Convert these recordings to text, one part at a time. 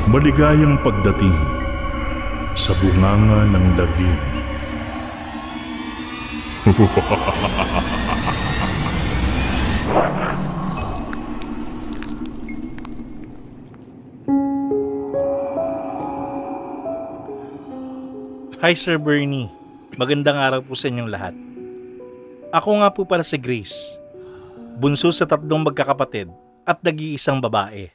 Maligayang pagdating sa bunganga ng lagim. Hi Sir Bernie, magandang araw po sa inyong lahat. Ako nga po pala si Grace, bunso sa 3 magkakapatid at nag-iisang babae.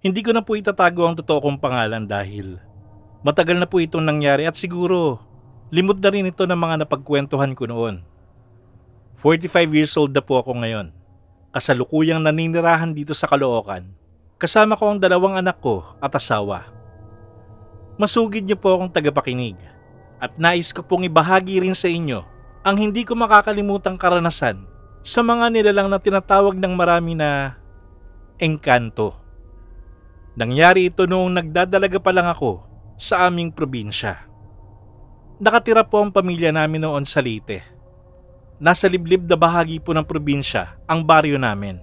Hindi ko na po itatago ang totoo kong pangalan dahil matagal na po itong nangyari at siguro limot na rin ito ng mga napagkwentuhan ko noon. 45 years old na po ako ngayon, kasalukuyang naninirahan dito sa Caloocan. Kasama ko ang 2 anak ko at asawa. Masugid niyo po akong tagapakinig at nais ko pong ibahagi rin sa inyo ang hindi ko makakalimutang karanasan sa mga nilalang na tinatawag ng marami na engkanto. Nangyari ito noong nagdadalaga pa lang ako sa aming probinsya. Nakatira po ang pamilya namin noon sa Leyte. Nasa liblib na bahagi po ng probinsya ang baryo namin.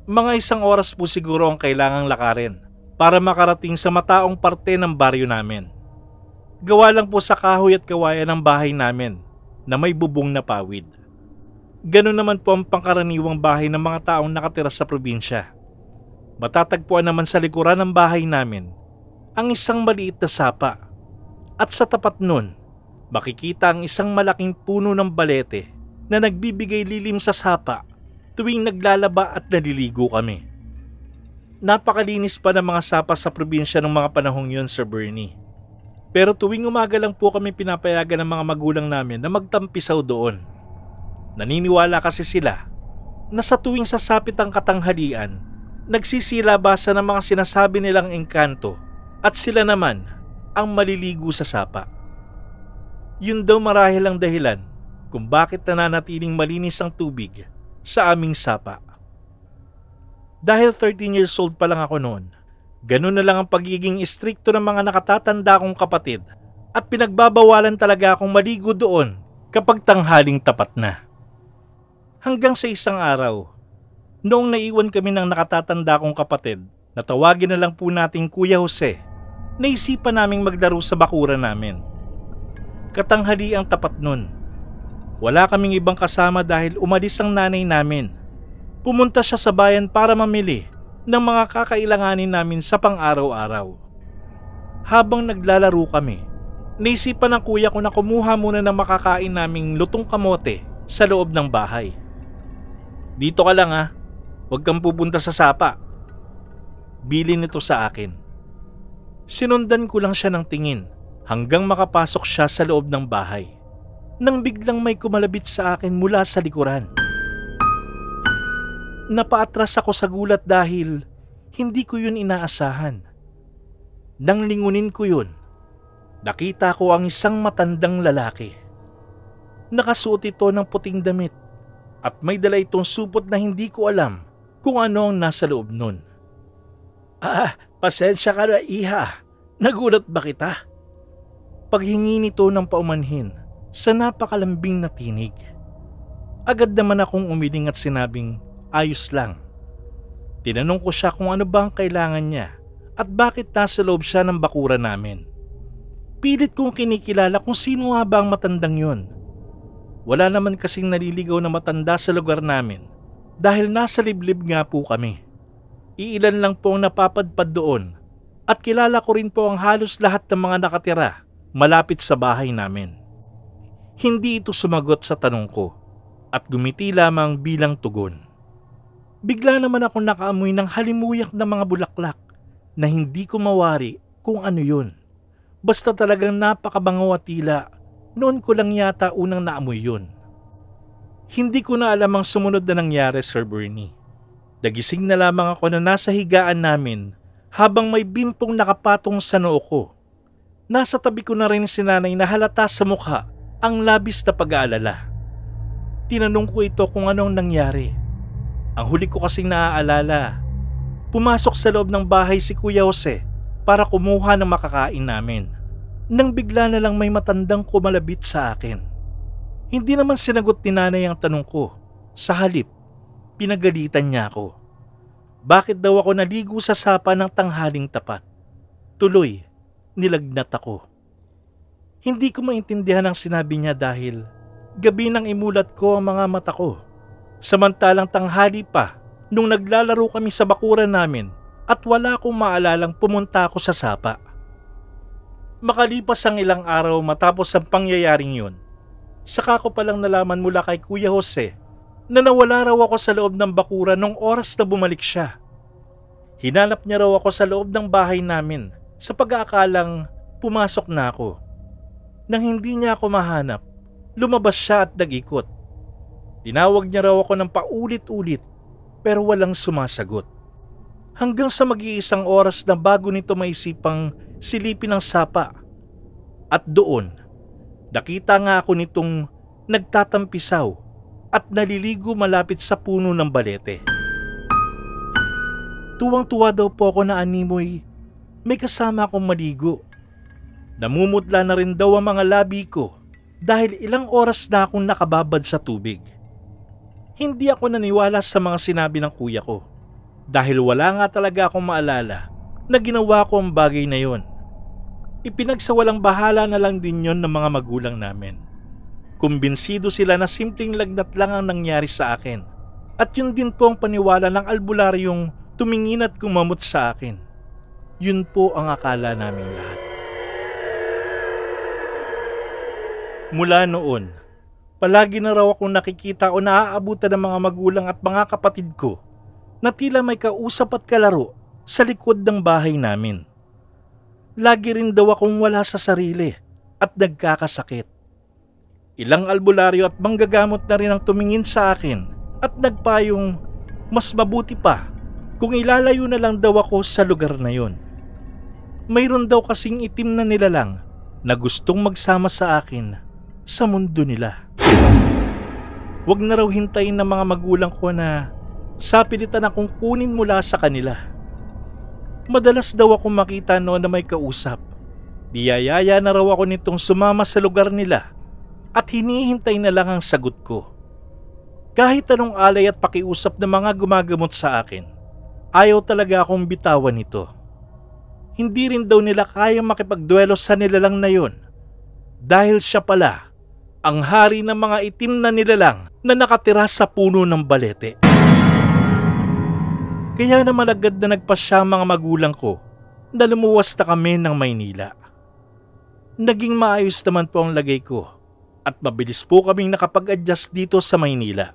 Mga 1 oras po siguro ang kailangang lakarin para makarating sa mataong parte ng baryo namin. Gawa lang po sa kahoy at kawayan ng bahay namin na may bubong na pawid. Ganun naman po ang pangkaraniwang bahay ng mga taong nakatira sa probinsya. Matatagpuan naman sa likuran ng bahay namin ang isang maliit na sapa at sa tapat nun, makikita ang isang malaking puno ng balete na nagbibigay lilim sa sapa tuwing naglalaba at naliligo kami. Napakalinis pa ng mga sapa sa probinsya ng mga panahong yun, Sir Bernie. Pero tuwing umaga lang po kami pinapayagan ng mga magulang namin na magtampisaw doon. Naniniwala kasi sila na sa tuwing sasapit ang katanghalian, nagsisilabasa ng mga sinasabi nilang engkanto at sila naman ang maliligo sa sapa. Yun daw marahil ang dahilan kung bakit nananatiling malinis ang tubig sa aming sapa. Dahil 13 years old pa lang ako noon, ganun na lang ang pagiging istrikto ng mga nakatatanda kong kapatid at pinagbabawalan talaga akong maligo doon kapag tanghaling tapat na. Hanggang sa isang araw, noong naiwan kami ng nakatatanda kong kapatid na tawagin na lang po nating Kuya Jose, naisipan naming maglaro sa bakuran namin. Katanghali ang tapat nun. Wala kaming ibang kasama dahil umalis ang nanay namin. Pumunta siya sa bayan para mamili ng mga kakailanganin namin sa pang-araw-araw. Habang naglalaro kami, naisipan ng kuya ko na kumuha muna ng makakain naming lutong kamote sa loob ng bahay. Dito ka lang ha, huwag kang pupunta sa sapa. Bilin nito sa akin. Sinundan ko lang siya ng tingin hanggang makapasok siya sa loob ng bahay. Nang biglang may kumalabit sa akin mula sa likuran. Napaatras ako sa gulat dahil hindi ko yun inaasahan. Nang lingunin ko yun, nakita ko ang isang matandang lalaki. Nakasuot ito ng puting damit at may dala itong supot na hindi ko alam kung ano ang nasa loob nun. Pasensya ka na iha, nagulat ba kita? Paghingi nito ng paumanhin sa napakalambing na tinig. Agad naman akong umiling at sinabing, ayos lang. Tinanong ko siya kung ano ba ang kailangan niya at bakit nasa loob siya ng bakuran namin. Pilit kong kinikilala kung sino nga ba ang matandang yun. Wala naman kasing naliligaw na matanda sa lugar namin dahil nasa liblib nga po kami. Iilan lang po ang napapadpad doon at kilala ko rin po ang halos lahat ng mga nakatira malapit sa bahay namin. Hindi ito sumagot sa tanong ko at gumiti lamang bilang tugon. Bigla naman akong nakaamoy ng halimuyak na mga bulaklak na hindi ko mawari kung ano yun. Basta talagang napakabango at tila noon ko lang yata unang naamoy yun. Hindi ko na alam ang sumunod na nangyari, Sir Bernie. Nagising na lamang ako na nasa higaan namin habang may bimpong nakapatong sa noo ko. Nasa tabi ko na rin si nanay na halata sa mukha ang labis na pag-aalala. Tinanong ko ito kung anong nangyari. Ang huli ko kasing naaalala, pumasok sa loob ng bahay si Kuya Jose para kumuha ng makakain namin. Nang bigla na lang may matandang kumalabit sa akin. Hindi naman sinagot ni nanay ang tanong ko. Sa halip, pinagalitan niya ako. bakit daw ako naligo sa sapa ng tanghaling tapat. Tuloy, nilagnat ako. Hindi ko maintindihan ang sinabi niya dahil gabi nang imulat ko ang mga mata ko. Samantalang tanghali pa nung naglalaro kami sa bakuran namin at wala akong maalalang pumunta ako sa sapa. Makalipas ang ilang araw matapos ang pangyayaring yun, saka ko palang nalaman mula kay Kuya Jose na nawala raw ako sa loob ng bakuran nung oras na bumalik siya. Hinanap niya raw ako sa loob ng bahay namin sa pag-aakalang pumasok na ako. Nang hindi niya ako mahanap, lumabas siya at nag-ikot. Tinawag niya raw ako ng paulit-ulit pero walang sumasagot. Hanggang sa mag-iisang oras na bago nito maisipang silipin ang sapa. At doon, nakita nga ako nitong nagtatampisaw at naliligo malapit sa puno ng balete. Tuwang-tuwa daw po ako na animoy may kasama akong maligo. Namumutla na rin daw ang mga labi ko dahil ilang oras na akong nakababad sa tubig. Hindi ako naniwala sa mga sinabi ng kuya ko dahil wala nga talaga akong maalala na ginawa ko ang bagay na yon. Ipinagsawalang bahala na lang din yon ng mga magulang namin. Kumbinsido sila na simpleng lagnat lang ang nangyari sa akin at yun din po ang paniwala ng albularyong tumingin at kumamot sa akin. Yun po ang akala naming lahat. Mula noon, palagi na raw akong nakikita o naaabutan ng mga magulang at mga kapatid ko na tila may kausap at kalaro sa likod ng bahay namin. Lagi rin daw akong wala sa sarili at nagkakasakit. Ilang albularyo at manggagamot na rin ang tumingin sa akin at nagpayong mas mabuti pa kung ilalayo na lang daw ako sa lugar na yon. Mayroon daw kasing itim na nilalang na gustong magsama sa akin sa mundo nila. Huwag na raw hintayin ng mga magulang ko na sapilitan akong kunin mula sa kanila. Madalas daw akong makita noon na may kausap. Diyayaya na raw ako nitong sumama sa lugar nila at hinihintay na lang ang sagot ko. Kahit anong alay at pakiusap ng mga gumagamot sa akin, ayaw talaga akong bitawan nito. Hindi rin daw nila kayang makipagduelo sa nilalang na yon dahil siya pala ang hari ng mga itim na nilalang na nakatira sa puno ng balete. Kaya naman agad na nagpasya mga magulang ko na lumuwas na kami ng Maynila. Naging maayos naman po ang lagay ko at mabilis po kaming nakapag-adjust dito sa Maynila.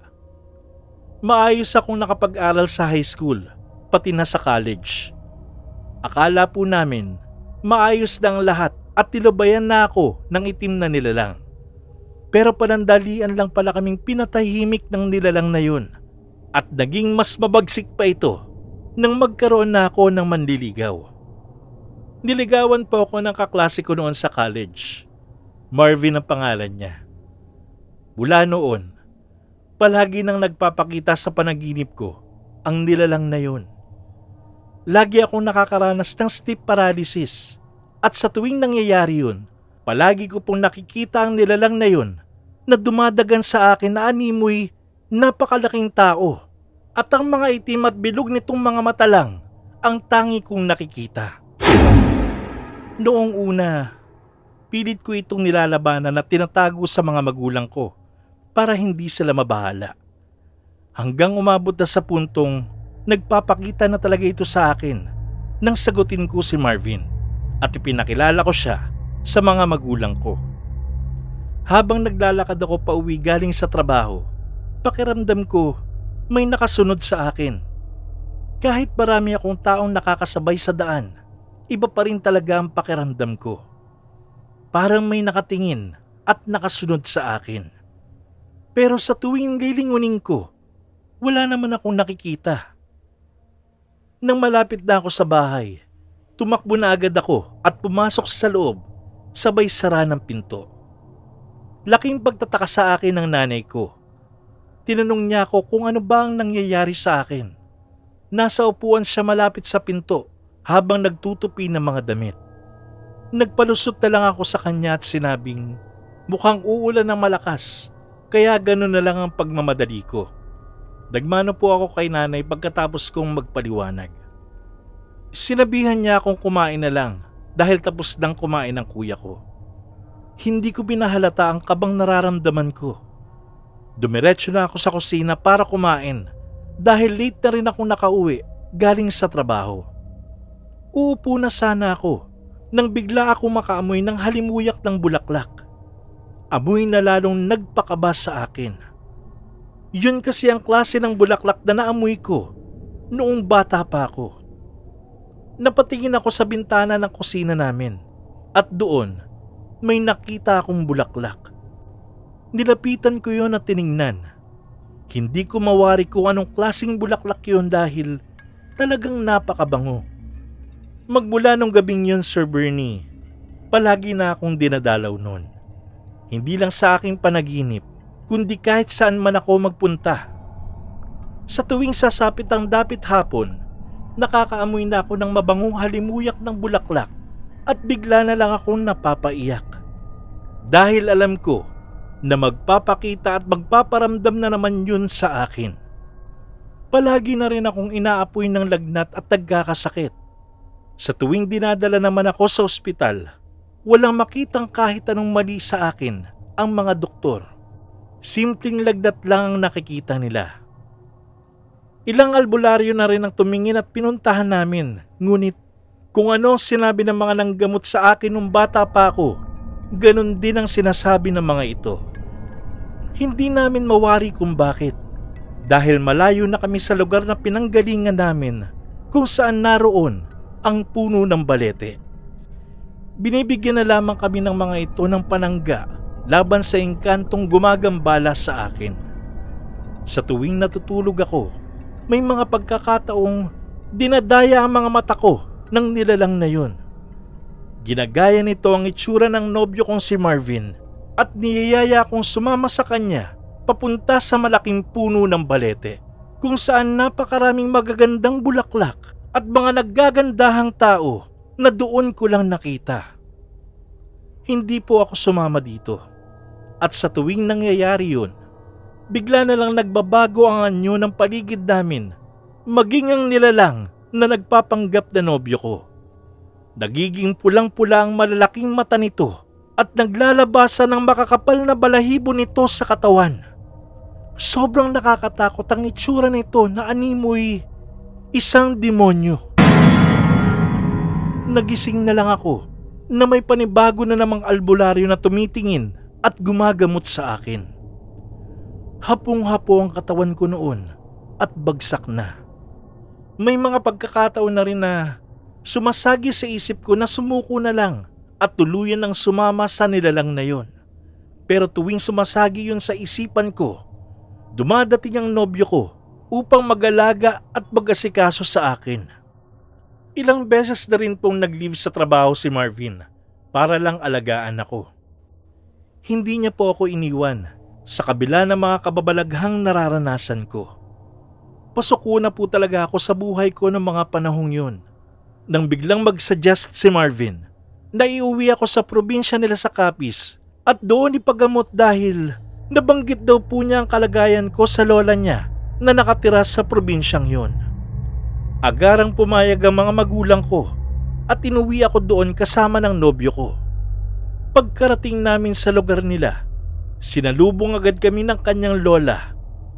Maayos akong nakapag-aral sa high school, pati na sa college. Akala po namin maayos na ang lahat at tinubayan na ako ng itim na nilalang. Pero panandalian lang pala kaming pinatahimik ng nilalang na yun at naging mas mabagsik pa ito nang magkaroon na ako ng manliligaw. Niligawan po ako ng kaklase ko noon sa college. Marvin ang pangalan niya. Mula noon, palagi nang nagpapakita sa panaginip ko ang nilalang na yun. Lagi akong nakakaranas ng sleep paralysis at sa tuwing nangyayari yun, palagi ko pong nakikita ang nilalang na yun na dumadagan sa akin na animoy napakalaking tao at ang mga itim at bilog nitong mga mata lang ang tangi kong nakikita. Noong una, pilit ko itong nilalabanan at tinatago sa mga magulang ko para hindi sila mabahala. Hanggang umabot na sa puntong nagpapakita na talaga ito sa akin nang sagutin ko si Marvin at ipinakilala ko siya sa mga magulang ko. Habang naglalakad ako pauwi galing sa trabaho, pakiramdam ko may nakasunod sa akin. Kahit marami akong taong nakakasabay sa daan, iba pa rin talaga ang pakiramdam ko. Parang may nakatingin at nakasunod sa akin. Pero sa tuwing lilingunin ko, wala naman akong nakikita. Nang malapit na ako sa bahay, tumakbo na agad ako at pumasok sa loob, sabay sara ng pinto. Laking pagtataka sa akin ng nanay ko. Tinanong niya ako kung ano ba ang nangyayari sa akin. Nasa upuan siya malapit sa pinto habang nagtutupi ng mga damit. Nagpalusot na lang ako sa kanya at sinabing mukhang uulan ng malakas kaya gano'n na lang ang pagmamadali ko. Nagmano po ako kay nanay pagkatapos kong magpaliwanag. Sinabihan niya akong kumain na lang dahil tapos nang kumain ang kuya ko. Hindi ko binahalata ang kabang nararamdaman ko. Dumiretso na ako sa kusina para kumain dahil late na rin akong nakauwi galing sa trabaho. Uupo na sana ako nang bigla ako makaamoy ng halimuyak ng bulaklak. Amoy na lalong nagpakaba sa akin. Yun kasi ang klase ng bulaklak na naamoy ko noong bata pa ako. Napatingin ako sa bintana ng kusina namin at doon may nakita akong bulaklak. Nilapitan ko yon at tiningnan. Hindi ko mawari kung anong klaseng bulaklak yon dahil talagang napakabango. Magmula nung gabing yun, Sir Bernie, palagi na akong dinadalaw nun. Hindi lang sa aking panaginip, kundi kahit saan man ako magpunta. Sa tuwing sasapit ang dapit hapon, nakakaamoy na ako ng mabangong halimuyak ng bulaklak at bigla na lang akong napapaiyak. Dahil alam ko na magpapakita at magpaparamdam na naman yun sa akin. Palagi na rin akong inaapoy ng lagnat at nagkakasakit. Sa tuwing dinadala naman ako sa ospital, walang makitang kahit anong mali sa akin ang mga doktor. Simpleng lagnat lang ang nakikita nila. Ilang albularyo na rin ang tumingin at pinuntahan namin, ngunit kung ano sinabi ng mga nanggamot sa akin nung bata pa ako, ganun din ang sinasabi ng mga ito. Hindi namin mawari kung bakit, dahil malayo na kami sa lugar na pinanggalingan namin kung saan naroon ang puno ng balete. Binibigyan na lamang kami ng mga ito ng panangga laban sa engkantong gumagambala sa akin. Sa tuwing natutulog ako, may mga pagkakataong dinadaya ang mga mata ko ng nilalang na yun. Ginagaya nito ang itsura ng nobyo kong si Marvin at niyayaya akong sumama sa kanya papunta sa malaking puno ng balete kung saan napakaraming magagandang bulaklak at mga naggagandahang tao na doon ko lang nakita. Hindi po ako sumama dito. At sa tuwing nangyayari yun, bigla na lang nagbabago ang anyo ng paligid namin, maging ang nilalang na nagpapanggap na nobyo ko. Nagiging pulang-pula ang malalaking mata nito at naglalabasan ng makakapal na balahibo nito sa katawan. Sobrang nakakatakot ang itsura nito na animoy isang demonyo. Nagising na lang ako na may panibago na namang albularyo na tumitingin at gumagamot sa akin. Hapong-hapo ang katawan ko noon at bagsak na. May mga pagkakataon na rin na sumasagi sa isip ko na sumuko na lang at tuluyan ng sumama sa nilalang na yon. Pero tuwing sumasagi yun sa isipan ko, dumadating ang nobyo ko upang mag-alaga at mag-asikaso sa akin. Ilang beses na rin pong nag-leave sa trabaho si Marvin para lang alagaan ako. Hindi niya po ako iniwan sa kabila ng mga kababalaghang nararanasan ko. Pasuko na po talaga ako sa buhay ko ng mga panahong yun. Nang biglang mag-suggest si Marvin na iuwi ako sa probinsya nila sa Capiz at doon ipagamot dahil nabanggit daw po niya ang kalagayan ko sa lola niya na nakatira sa probinsyang yon. Agarang pumayag ang mga magulang ko at inuwi ako doon kasama ng nobyo ko. Pagkarating namin sa lugar nila, sinalubong agad kami ng kanyang lola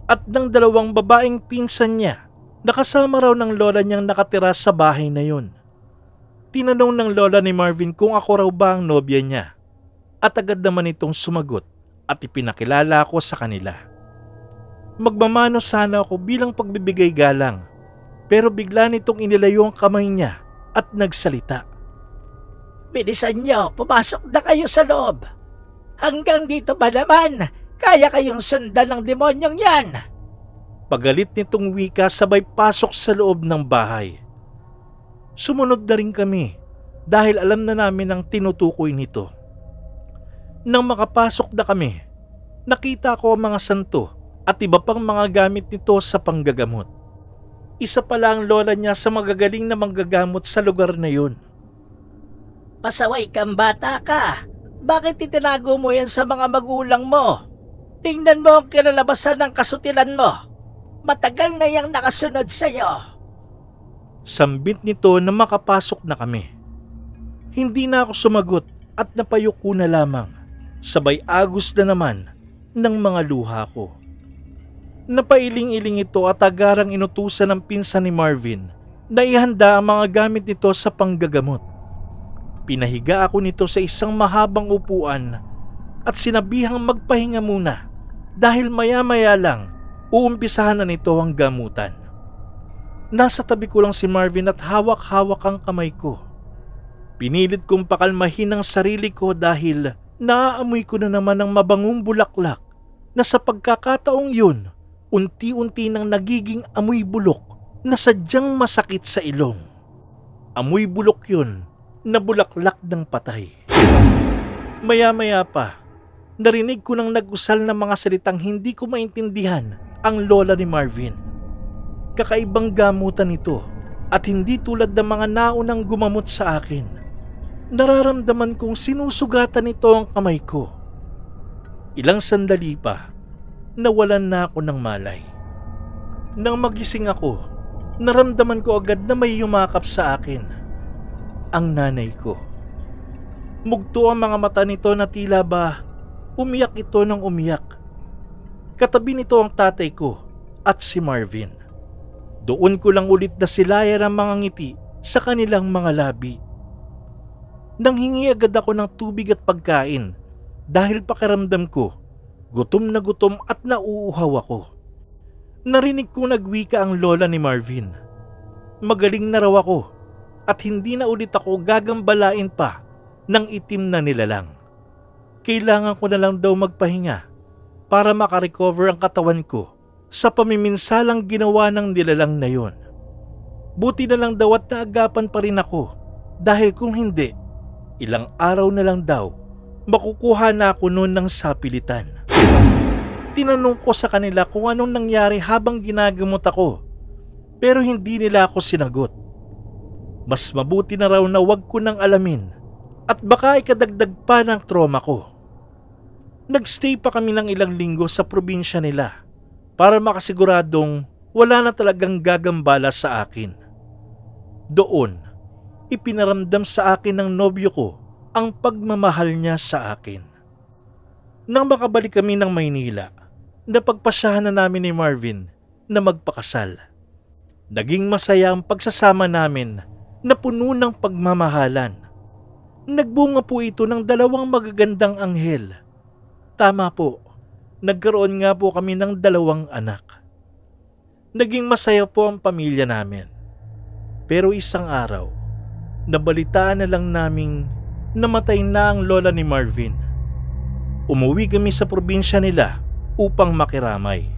at ng dalawang babaeng pinsan niya na kasama raw ng lola niyang nakatira sa bahay na yon. Tinanong ng lola ni Marvin kung ako raw ba ang nobya niya at agad naman itong sumagot at ipinakilala ako sa kanila. Magmamano sana ako bilang pagbibigay galang, pero bigla nitong inilayo ang kamay niya at nagsalita. Bilisan niyo, pumasok na kayo sa loob. Hanggang dito ba naman, kaya kayong sundan ng demonyong yan? Pagalit nitong wika sabay pasok sa loob ng bahay. Sumunod na rin kami dahil alam na namin ang tinutukoy nito. Nang makapasok na kami, nakita ko ang mga santo at iba pang mga gamit nito sa panggagamot. Isa pala ang lola niya sa magagaling na manggagamot sa lugar na yun. Pasaway kang bata ka. Bakit itinago mo yan sa mga magulang mo? Tingnan mo ang kinalabasan ng kasutilan mo. Matagal na yang nakasunod sa'yo. Sambit nito na makapasok na kami. Hindi na ako sumagot at napayuko na lamang. Sabay agos na naman ng mga luha ko. Napailing-iling ito at agarang inutusan ng pinsan ni Marvin na ihanda ang mga gamit nito sa panggagamot. Pinahiga ako nito sa isang mahabang upuan at sinabihang magpahinga muna dahil maya-maya lang uumpisahan na nito ang gamutan. Nasa tabi ko lang si Marvin at hawak-hawak ang kamay ko. Pinilit kong pakalmahin ang sarili ko dahil naaamoy ko na naman ang mabangong bulaklak na sa pagkakataong yun, unti-unti nang nagiging amoy bulok na sadyang masakit sa ilong. Amoy bulok yun na bulaklak ng patay. Maya-maya pa, narinig ko nang nag-usal ng mga salitang hindi ko maintindihan ang lola ni Marvin. Kakaibang gamutan ito at hindi tulad ng mga naunang gumamot sa akin. Nararamdaman kong sinusugatan ito ang kamay ko. Ilang sandali pa, nawalan na ako ng malay. Nang magising ako, naramdaman ko agad na may yumakap sa akin. Ang nanay ko. Mugto ang mga mata nito na tila ba umiyak ito ng umiyak. Katabi nito ang tatay ko at si Marvin. Doon ko lang ulit na silayan ang mga ngiti sa kanilang mga labi. Nanghingi agad ako ng tubig at pagkain dahil pakiramdam ko gutom na gutom at nauuhaw ako. Narinig ko nagwika ang lola ni Marvin. Magaling na raw ako at hindi na ulit ako gagambalain pa ng itim na nilalang. Kailangan ko na lang daw magpahinga para makarecover ang katawan ko sa pamiminsalang ginawa ng nilalang na yon. Buti na lang daw at naagapan pa rin ako dahil kung hindi, ilang araw na lang daw makukuha na ako noon ng sapilitan. Tinanong ko sa kanila kung anong nangyari habang ginagamot ako, pero hindi nila ako sinagot. Mas mabuti na raw na wag ko nang alamin at baka ikadagdag pa ng trauma ko. Nagstay pa kami ng ilang linggo sa probinsya nila para makasiguradong wala na talagang gagambala sa akin. Doon, ipinaramdam sa akin ng nobyo ko ang pagmamahal niya sa akin. Nang makabalik kami ng Maynila, napagpasyahan na namin ni Marvin na magpakasal. Naging masaya ang pagsasama namin na puno ng pagmamahalan. Nagbunga po ito ng 2 magagandang anghel. Tama po, nagkaroon nga po kami ng 2 anak. Naging masaya po ang pamilya namin. Pero isang araw, nabalitaan na lang naming namatay na ang lola ni Marvin. Umuwi kami sa probinsya nila upang makiramay.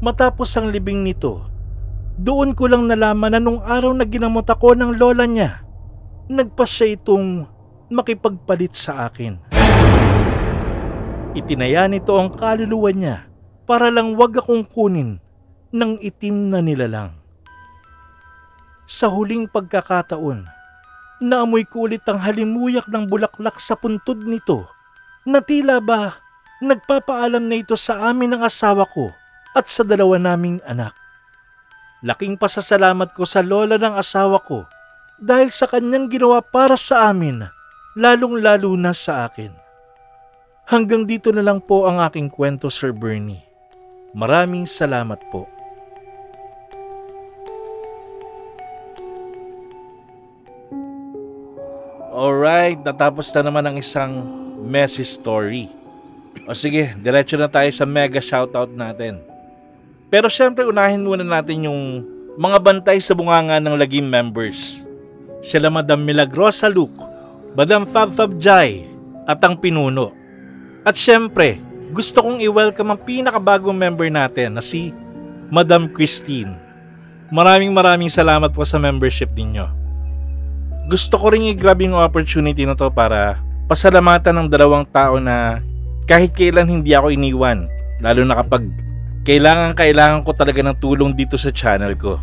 Matapos ang libing nito, doon ko lang nalaman na nung araw na ginamot ako ng lola niya, nagpa siya itong makipagpalit sa akin. Itinaya nito ang kaluluwa niya para lang wag akong kunin ng itim na nilalang. Sa huling pagkakataon, naamoy ko ulit ang halimuyak ng bulaklak sa puntod nito na tila ba nagpapaalam na ito sa amin ng asawa ko at sa 2 naming anak. Laking pasasalamat ko sa lola ng asawa ko dahil sa kanyang ginawa para sa amin, lalong-lalo na sa akin. Hanggang dito na lang po ang aking kwento, Sir Bernie. Maraming salamat po. Alright, natapos na naman ang isang messy story. O sige, diretso na tayo sa mega shoutout natin. Pero syempre unahin muna natin yung mga bantay sa bunganga ng Lagim members. Sila Madam Milagrosa Luke, Madam Fab Jai, at ang Pinuno. At syempre, gusto kong i-welcome ang pinakabagong member natin na si Madam Christine. Maraming salamat po sa membership ninyo. Gusto ko rin i-grab yung opportunity na to para pasalamatan ng 2 tao na kahit kailan hindi ako iniwan, lalo na kapag kailangan ko talaga ng tulong dito sa channel ko.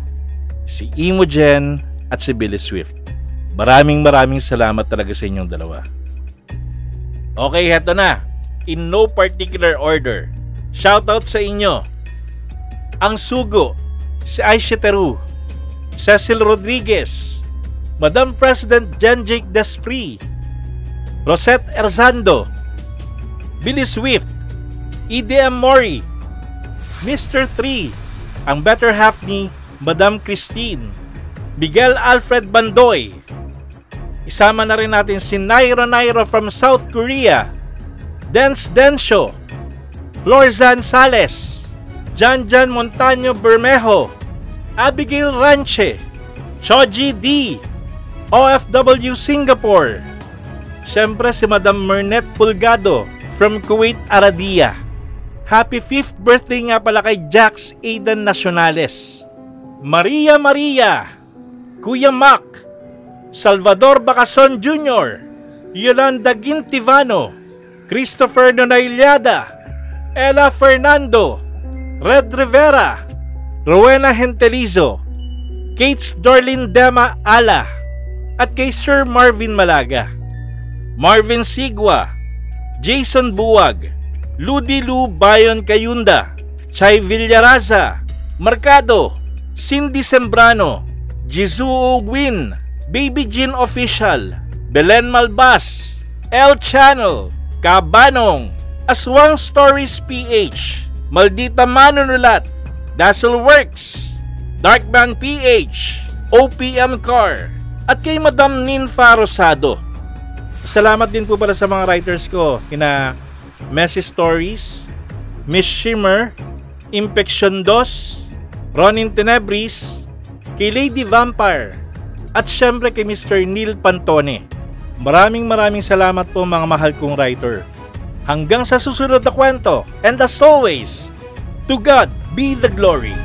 Si Imogen at si Billy Swift. Maraming salamat talaga sa inyong 2. Okay, heto na. In no particular order. Shoutout sa inyo. Ang Sugo, si Aisha Teru, Cecil Rodriguez, Madam President Jen Jake Desprez, Rosette Erzando, Billy Swift, EDM Mori, Mr. 3, ang better half ni Madam Christine, Miguel Alfred Bandoy. Isama na rin natin si Naira from South Korea, Dance Densho, Florzan Sales, Janjan Montaño Bermejo, Abigail Ranche, Choji D, OFW Singapore. Siyempre si Madam Mernette Pulgado from Kuwait Aradia. Happy 5th birthday nga pala kay Jax Aidan Nacionales. Maria, Kuya Mac, Salvador Bacason Jr., Yolanda Gintivano, Christopher Nonailiada, Ella Fernando, Red Rivera, Rowena Hentelizo, Kates Dorlin Dema Ala, at kay Sir Marvin Malaga, Marvin Sigwa, Jason Buwag, Ludi Lu Bayon Kayunda, Chay Villaraza, Marcado, Cindy Sembrano, Jizuo Win, Baby Jean Official, Belen Malbas, El Channel, Kabanong, Aswang Stories PH, Maldita Manunulat, Dazzle Works, Darkman PH, OPM Car, at kay Madam Ninfa Rosado. Salamat din po pala sa mga writers ko, kina Messy Stories, Miss Shimmer, Impection 2, Ronin Tenebris, kay Lady Vampire, at syempre kay Mr. Neil Pantone. Maraming salamat po mga mahal kong writer. Hanggang sa susunod na kwento, and as always, to God be the glory.